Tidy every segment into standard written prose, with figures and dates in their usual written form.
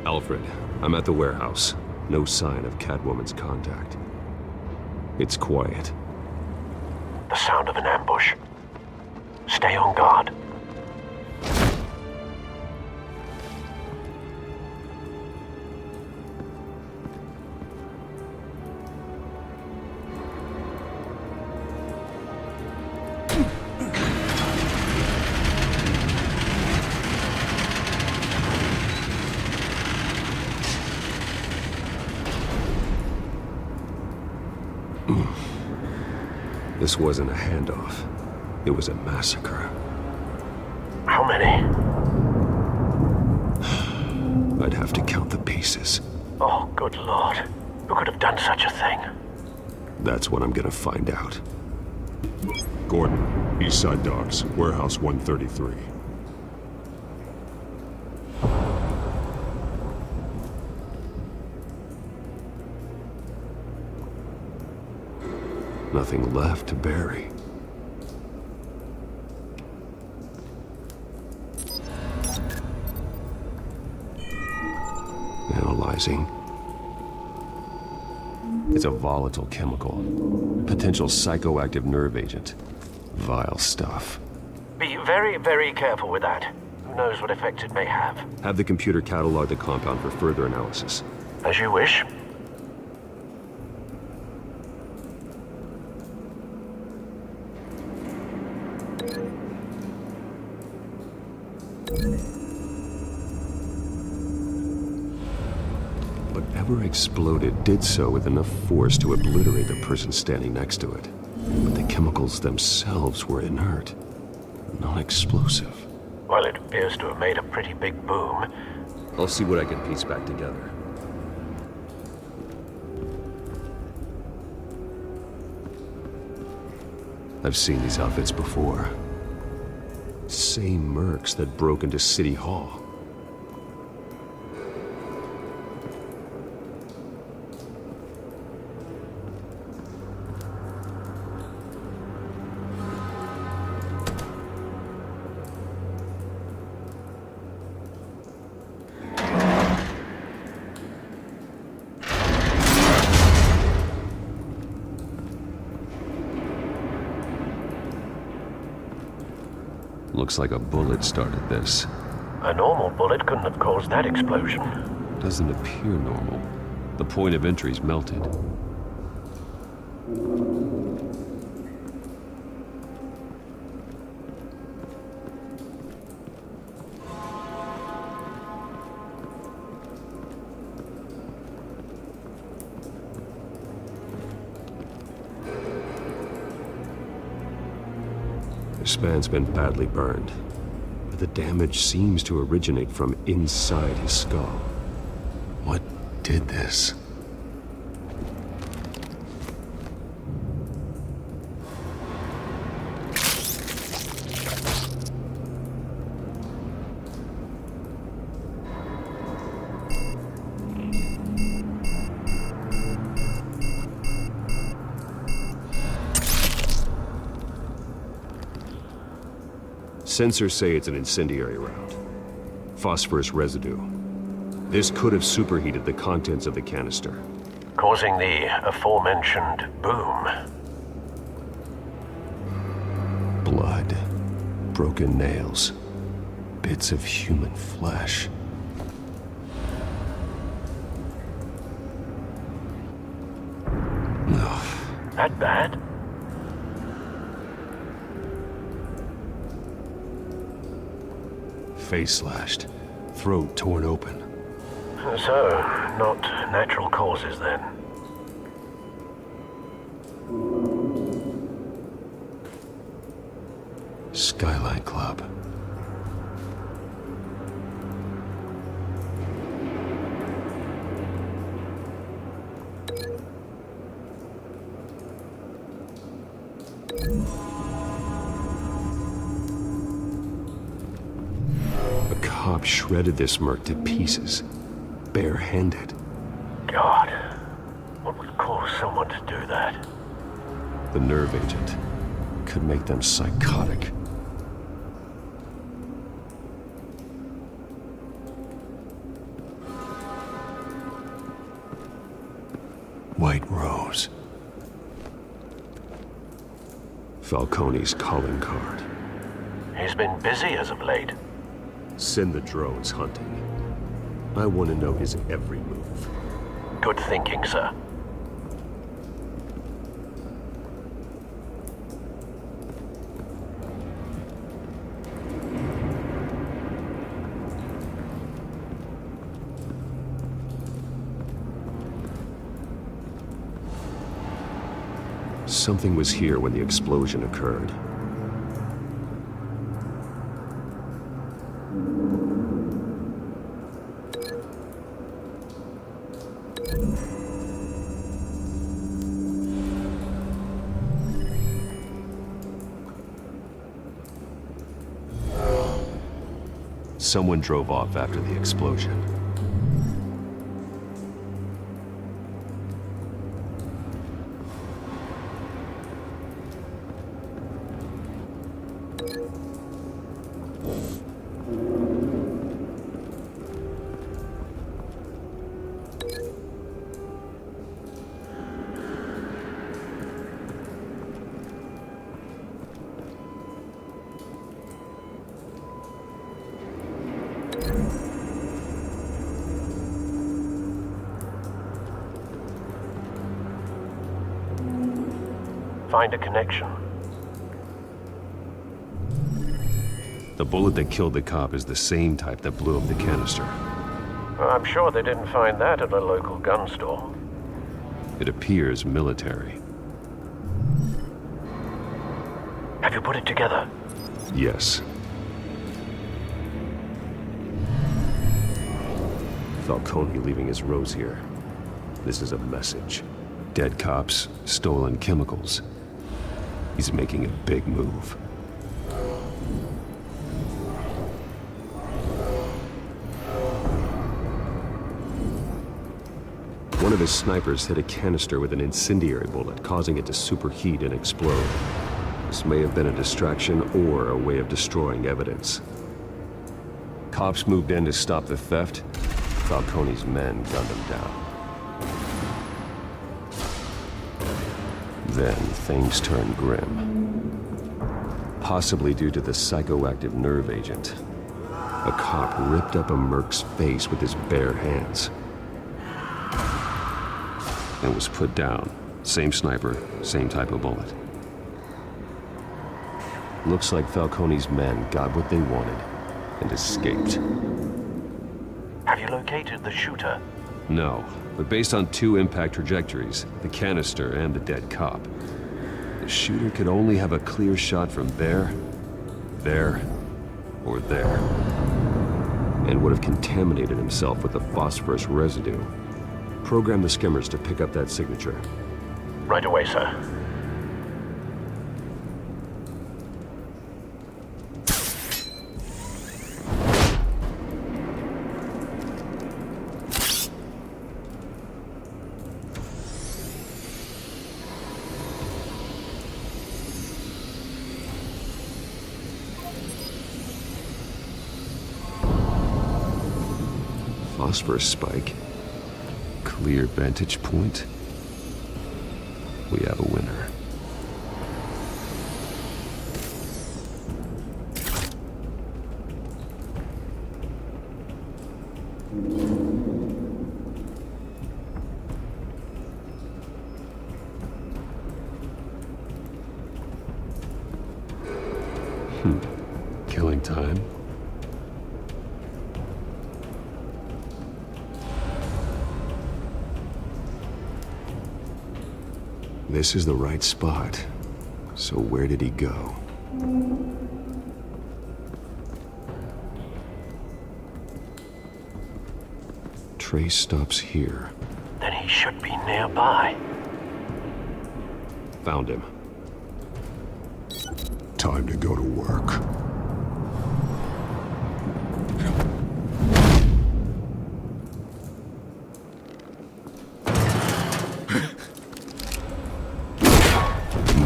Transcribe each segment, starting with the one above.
Alfred, I'm at the warehouse. No sign of Catwoman's contact. It's quiet. The sound of an ambush. Stay on guard. This wasn't a handoff. It was a massacre. How many? I'd have to count the pieces. Oh, good Lord. Who could have done such a thing? That's what I'm gonna find out. Gordon, Eastside Docks, Warehouse 133. Nothing left to bury. Analyzing. It's a volatile chemical. Potential psychoactive nerve agent. Vile stuff. Be very, very careful with that. Who knows what effect it may have. Have the computer catalog the compound for further analysis. As you wish. Whatever exploded did so with enough force to obliterate the person standing next to it. But the chemicals themselves were inert, non-explosive. Well, it appears to have made a pretty big boom. I'll see what I can piece back together. I've seen these outfits before. Same mercs that broke into City Hall. Looks like a bullet started this. A normal bullet couldn't have caused that explosion. Doesn't appear normal. The point of entry's melted. The span's been badly burned, but the damage seems to originate from inside his skull. What did this? Sensors say it's an incendiary round. Phosphorus residue. This could have superheated the contents of the canister. Causing the aforementioned boom. Blood. Broken nails. Bits of human flesh. Ugh. That bad? Face slashed. Throat torn open. So, not natural causes then. Skyline Club. Cop shredded this merc to pieces, barehanded. God, what would cause someone to do that? The nerve agent could make them psychotic. White Rose. Falcone's calling card. He's been busy as of late. Send the drones hunting. I want to know his every move. Good thinking, sir. Something was here when the explosion occurred. Someone drove off after the explosion. Find a connection. The bullet that killed the cop is the same type that blew up the canister. I'm sure they didn't find that at a local gun store. It appears military. Have you put it together? Yes. Falcone leaving his rose here. This is a message. Dead cops, stolen chemicals. He's making a big move. One of his snipers hit a canister with an incendiary bullet, causing it to superheat and explode. This may have been a distraction or a way of destroying evidence. Cops moved in to stop the theft. Falcone's men gunned him down. Then things turned grim. Possibly due to the psychoactive nerve agent. A cop ripped up a merc's face with his bare hands. And was put down. Same sniper, same type of bullet. Looks like Falcone's men got what they wanted and escaped. Have you located the shooter? No, but based on two impact trajectories, the canister and the dead cop, the shooter could only have a clear shot from there, or there, and would have contaminated himself with the phosphorus residue. Program the skimmers to pick up that signature. Right away, sir. Phosphorus spike. Clear vantage point. We have a winner. Killing time. This is the right spot. So where did he go? Trace stops here. Then he should be nearby. Found him. Time to go to work.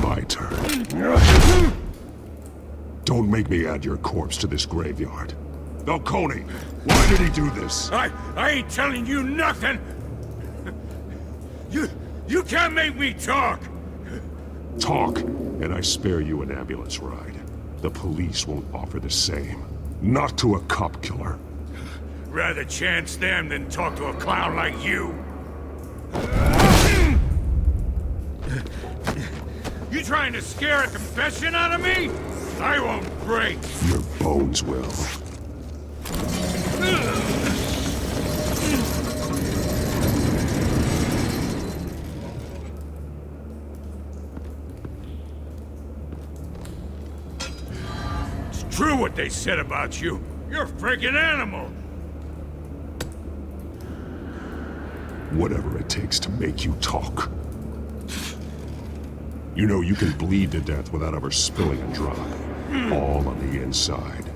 My turn. Don't make me add your corpse to this graveyard. Falcone, why did he do this? I ain't telling you nothing! You You can't make me talk! Talk, and I spare you an ambulance ride. The police won't offer the same. Not to a cop killer. Rather chance them than talk to a clown like you. You trying to scare a confession out of me? I won't break. Your bones will. It's true what they said about you. You're a freaking animal. Whatever it takes to make you talk. You know you can bleed to death without ever spilling a drop. All on the inside.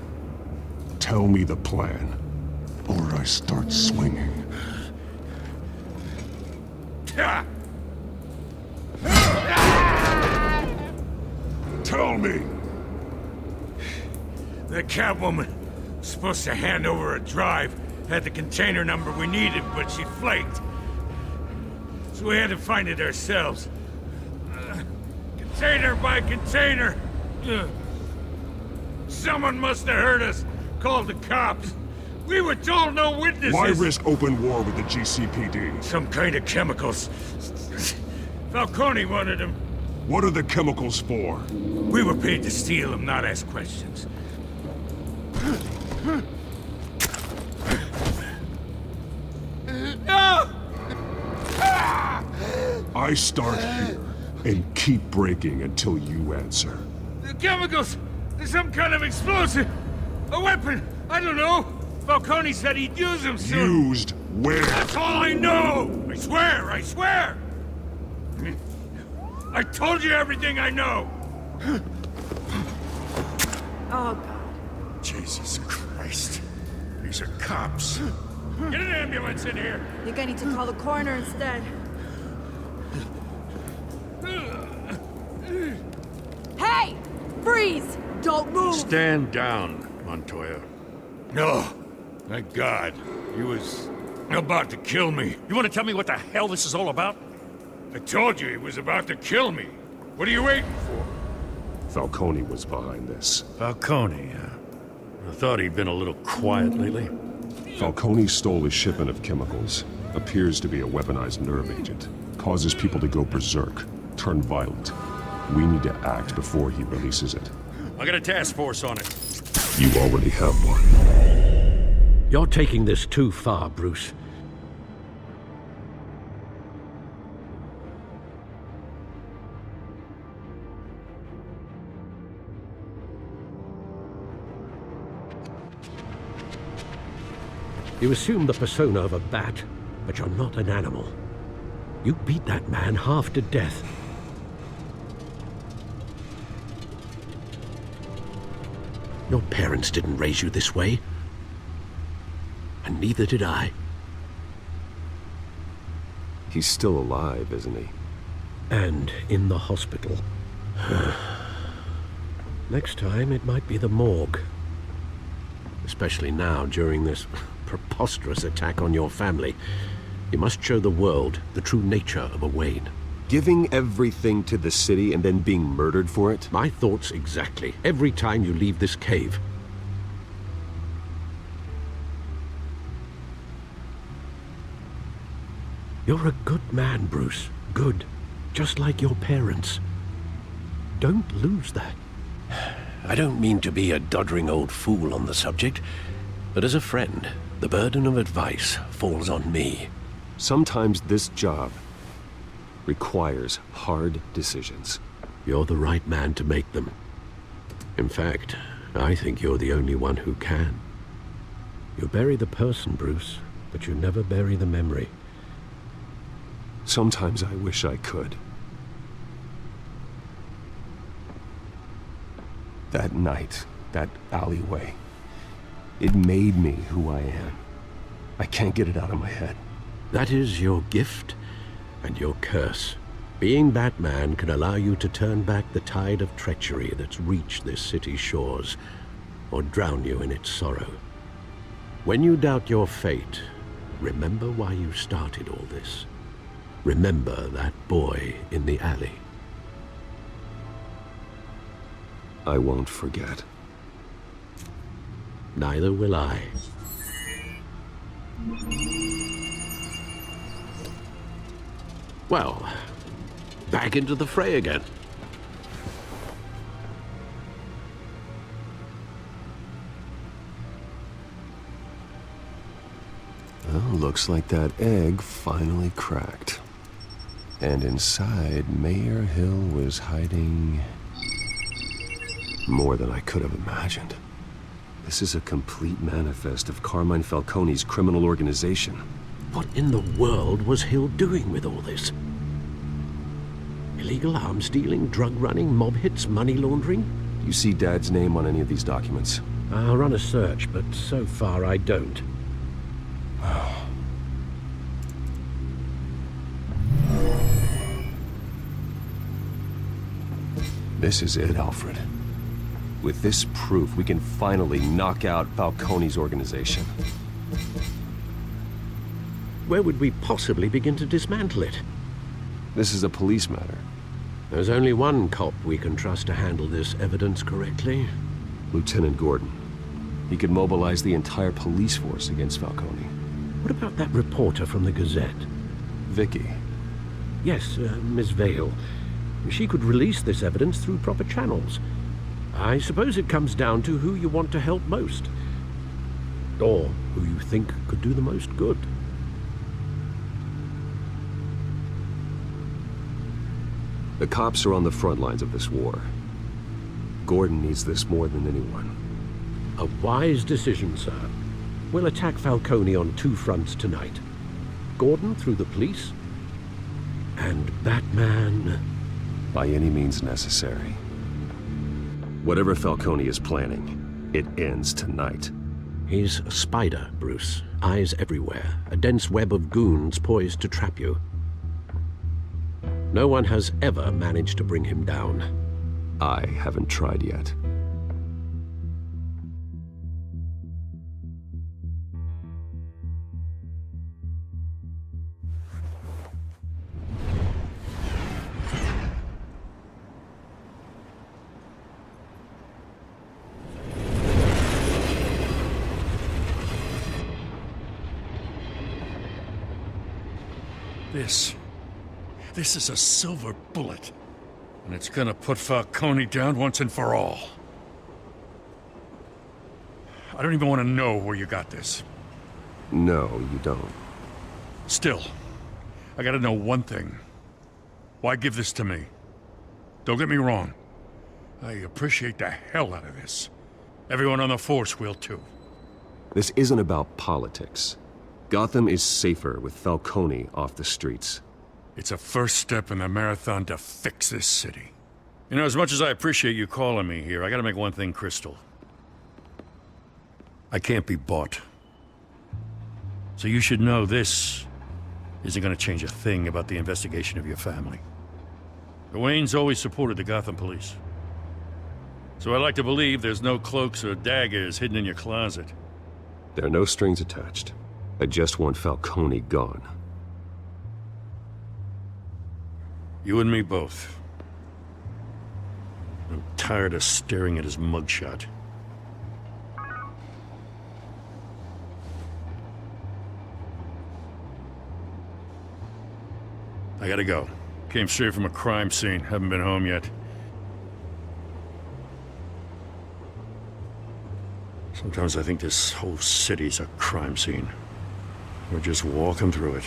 Tell me the plan, or I start swinging. Tell me! The Catwoman was supposed to hand over a drive, had the container number we needed, but she flaked. So we had to find it ourselves. Container by container. Someone must have heard us, called the cops. We were told no witnesses. Why risk open war with the GCPD? Some kind of chemicals. Falcone wanted them. What are the chemicals for? We were paid to steal them, not ask questions. I start here and keep breaking until you answer. The chemicals! There's some kind of explosive! A weapon! I don't know! Falcone said he'd use them soon! Used where? That's all I know! I swear! I swear! I told you everything I know! Oh, God. Jesus Christ. These are cops. Get an ambulance in here! I think I need to call the coroner instead. Hey! Freeze! Don't move! Stand down, Montoya. No. Thank God. He was about to kill me. You want to tell me what the hell this is all about? I told you he was about to kill me. What are you waiting for? Falcone was behind this. Falcone, I thought he'd been a little quiet lately. Falcone stole a shipment of chemicals. Appears to be a weaponized nerve agent. Causes people to go berserk, turn violent. We need to act before he releases it. I got a task force on it. You already have one. You're taking this too far, Bruce. You assume the persona of a bat, but you're not an animal. You beat that man half to death. Your parents didn't raise you this way. And neither did I. He's still alive, isn't he? And in the hospital. Next time, it might be the morgue. Especially now, during this preposterous attack on your family. You must show the world the true nature of a Wayne. Giving everything to the city and then being murdered for it? My thoughts exactly. Every time you leave this cave. You're a good man, Bruce. Good. Just like your parents. Don't lose that. I don't mean to be a doddering old fool on the subject, but as a friend, the burden of advice falls on me. Sometimes this job requires hard decisions. You're the right man to make them. In fact, I think you're the only one who can. You bury the person, Bruce, but you never bury the memory. Sometimes I wish I could. That night, that alleyway, it made me who I am. I can't get it out of my head. That is your gift and your curse. Being Batman can allow you to turn back the tide of treachery that's reached this city's shores, or drown you in its sorrow. When you doubt your fate, remember why you started all this. Remember that boy in the alley. I won't forget. Neither will I. Well, back into the fray again. Well, looks like that egg finally cracked. And inside, Mayor Hill was hiding more than I could have imagined. This is a complete manifest of Carmine Falcone's criminal organization. What in the world was Hill doing with all this? Illegal arms dealing, drug running, mob hits, money laundering? You see Dad's name on any of these documents? I'll run a search, but so far I don't. This is it, Alfred. With this proof, we can finally knock out Falcone's organization. Where would we possibly begin to dismantle it? This is a police matter. There's only one cop we can trust to handle this evidence correctly. Lieutenant Gordon. He could mobilize the entire police force against Falcone. What about that reporter from the Gazette? Vicky. Yes, Miss Vale. She could release this evidence through proper channels. I suppose it comes down to who you want to help most. Or who you think could do the most good. The cops are on the front lines of this war. Gordon needs this more than anyone. A wise decision, sir. We'll attack Falcone on two fronts tonight. Gordon through the police, and Batman... by any means necessary. Whatever Falcone is planning, it ends tonight. He's a spider, Bruce. Eyes everywhere. A dense web of goons poised to trap you. No one has ever managed to bring him down. I haven't tried yet. This is a silver bullet. And it's gonna put Falcone down once and for all. I don't even want to know where you got this. No, you don't. Still, I gotta know one thing. Why give this to me? Don't get me wrong. I appreciate the hell out of this. Everyone on the force will too. This isn't about politics. Gotham is safer with Falcone off the streets. It's a first step in the marathon to fix this city. You know, as much as I appreciate you calling me here, I gotta make one thing crystal. I can't be bought. So you should know this isn't gonna change a thing about the investigation of your family. The Waynes always supported the Gotham police. So I like to believe there's no cloaks or daggers hidden in your closet. There are no strings attached. I just want Falcone gone. You and me both. I'm tired of staring at his mugshot. I gotta go. Came straight from a crime scene. Haven't been home yet. Sometimes I think this whole city's a crime scene. We're just walking through it.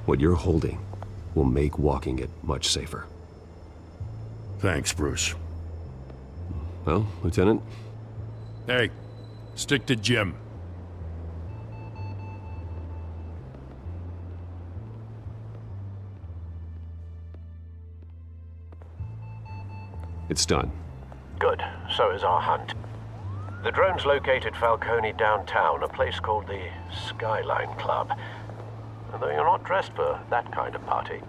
What you're holding will make walking it much safer. Thanks, Bruce. Well, Lieutenant? Hey, stick to Jim. It's done. Good. So is our hunt. The drones located Falcone downtown, a place called the Skyline Club. Although you're not dressed for that kind of party.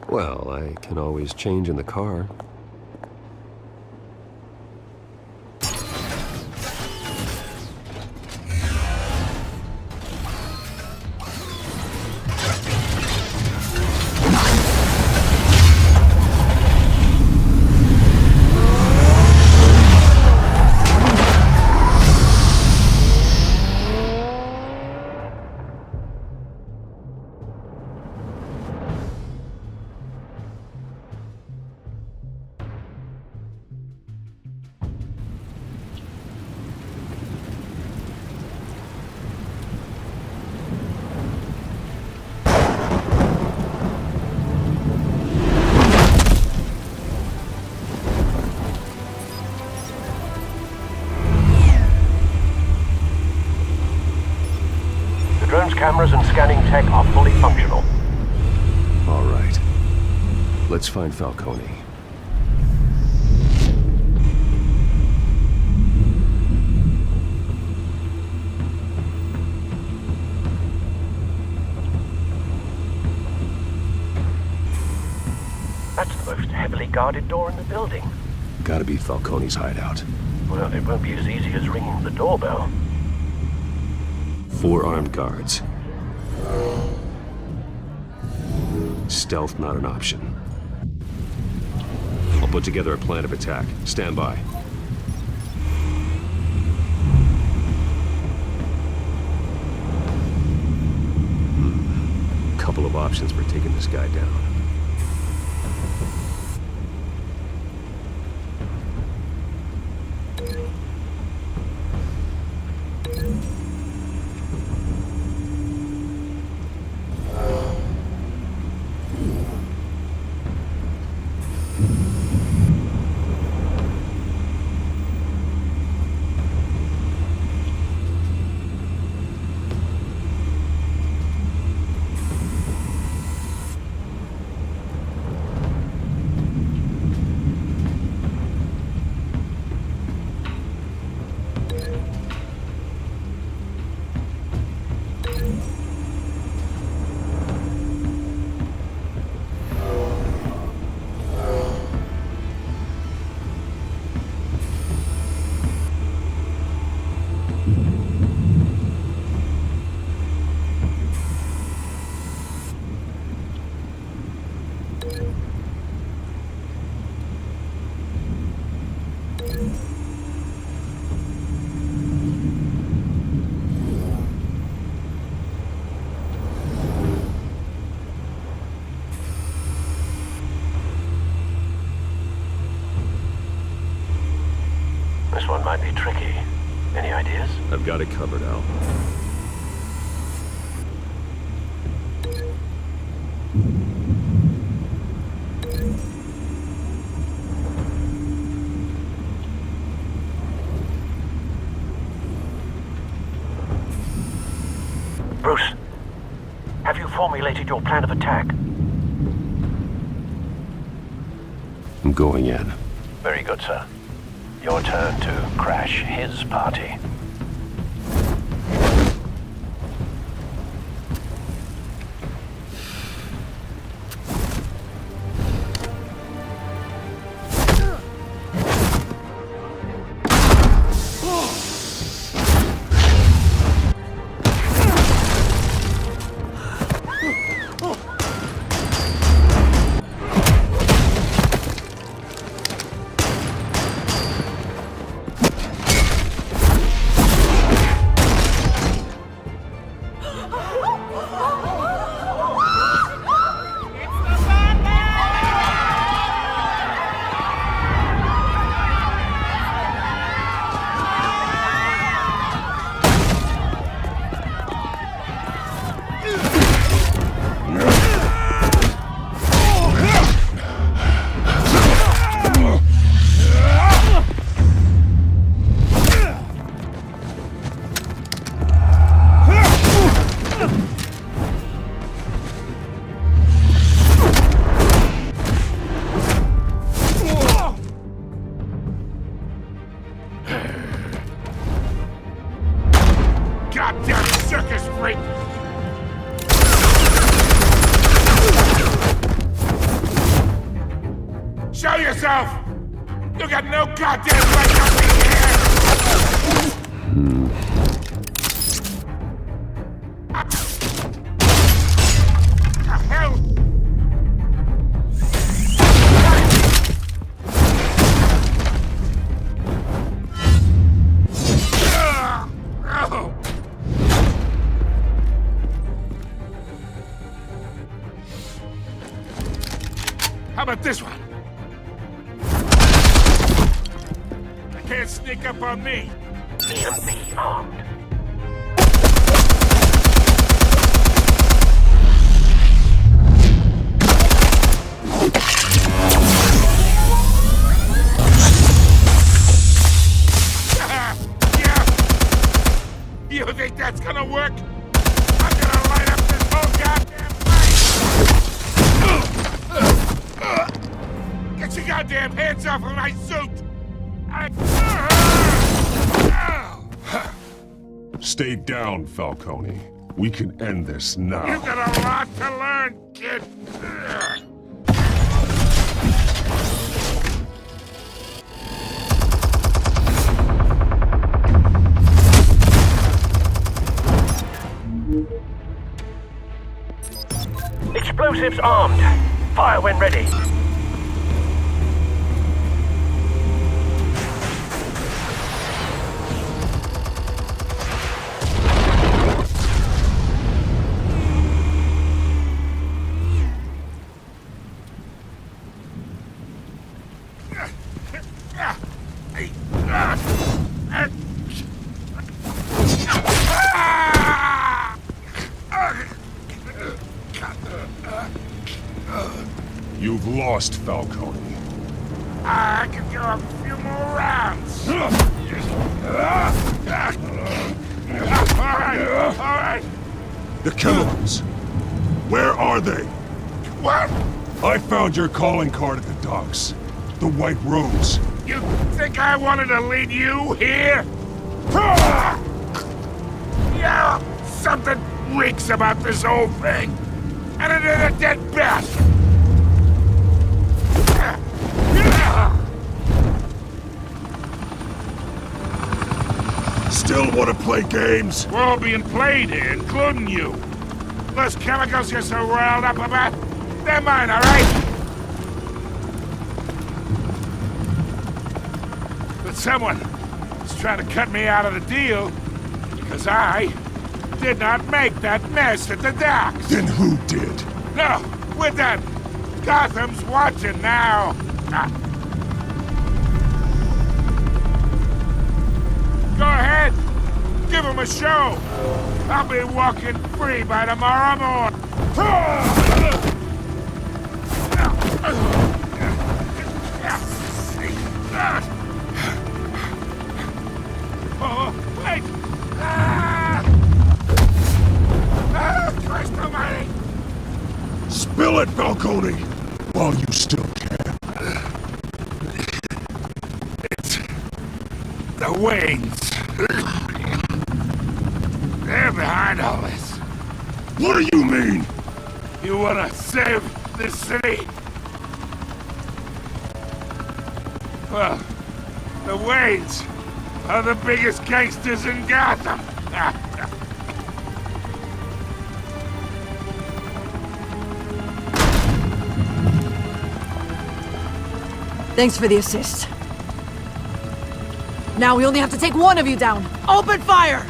Well, I can always change in the car. TellTales cameras and scanning tech are fully functional. All right. Let's find Falcone. That's the most heavily guarded door in the building. Gotta be Falcone's hideout. Well, it won't be as easy as ringing the doorbell. 4 armed guards. Stealth not an option. I'll put together a plan of attack. Stand by. Couple of options for taking this guy down. This one might be tricky. Any ideas? I've got it covered, Al. Bruce, have you formulated your plan of attack? I'm going in. Very good, sir. Your turn to crash his party. Goddamn circus freak! Show yourself! You got no goddamn right to be here! The hell? How about this one? They can't sneak up on me. EMP armed. Yeah. You think that's gonna work? I'm gonna goddamn hands off of my suit! Stay down, Falcone. We can end this now. You got a lot to learn, kid! Explosives armed. Fire when ready. You've lost, Falcone. I could go a few more rounds. All right. The chemicals. Where are they? What? I found your calling card at the docks. The White Rose. You think I wanted to lead you here? Yeah, something reeks about this whole thing. And it is a dead bat. Still want to play games? We're all being played here, including you. Those chemicals you're so riled up about, they're mine, all right? But someone is trying to cut me out of the deal because I did not make that mess at the docks. Then who did? No, we're done. Gotham's watching now. Go ahead. Give him a show. I'll be walking free by tomorrow morning. Oh, wait! Christ almighty! Spill it, Falcone! While you still can. It's the Waynes. They're behind all this. What do you mean? You wanna save this city? Well, the Waynes are the biggest gangsters in Gotham. Thanks for the assist. Now we only have to take one of you down. Open fire!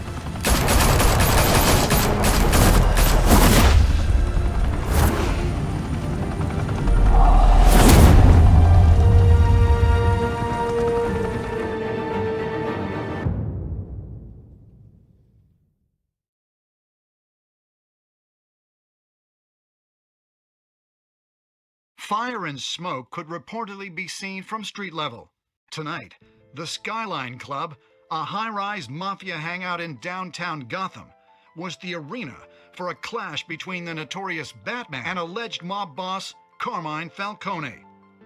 Fire and smoke could reportedly be seen from street level. Tonight, the Skyline Club, a high-rise mafia hangout in downtown Gotham, was the arena for a clash between the notorious Batman and alleged mob boss Carmine Falcone,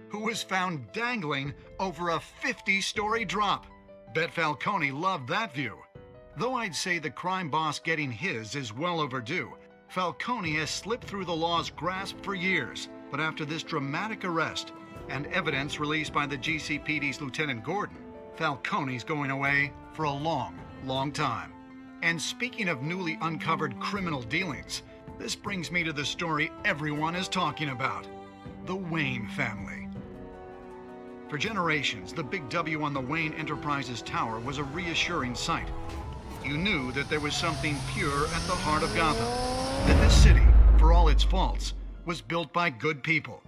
who was found dangling over a 50-story drop. Bet Falcone loved that view. Though I'd say the crime boss getting his is well overdue, Falcone has slipped through the law's grasp for years. But after this dramatic arrest and evidence released by the GCPD's Lieutenant Gordon, Falcone's going away for a long, long time. And speaking of newly uncovered criminal dealings, this brings me to the story everyone is talking about: the Wayne family. For generations, the big W on the Wayne Enterprises Tower was a reassuring sight. You knew that there was something pure at the heart of Gotham, that this city, for all its faults, was built by good people.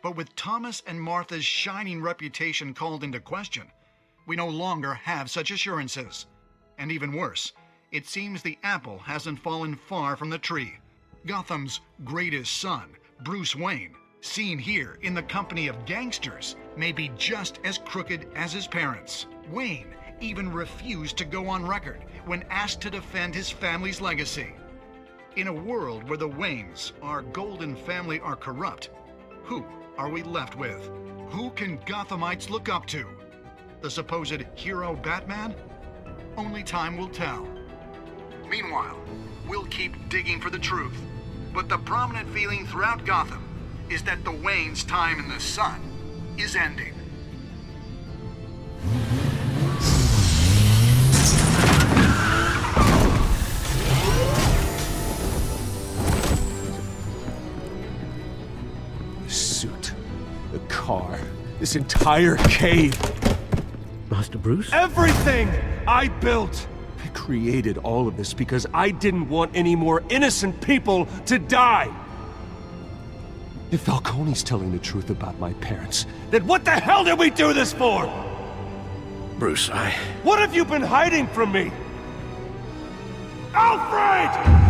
But with Thomas and Martha's shining reputation called into question, we no longer have such assurances. And even worse, it seems the apple hasn't fallen far from the tree. Gotham's greatest son, Bruce Wayne, seen here in the company of gangsters, may be just as crooked as his parents. Wayne even refused to go on record when asked to defend his family's legacy. In a world where the Waynes, our golden family, are corrupt, who are we left with? Who can Gothamites look up to? The supposed hero Batman? Only time will tell. Meanwhile, we'll keep digging for the truth. But the prominent feeling throughout Gotham is that the Wayne's time in the sun is ending. The suit, the car, this entire cave. Master Bruce? Everything I built! I created all of this because I didn't want any more innocent people to die! If Falcone's telling the truth about my parents, then what the hell did we do this for? Bruce, What have you been hiding from me? Alfred!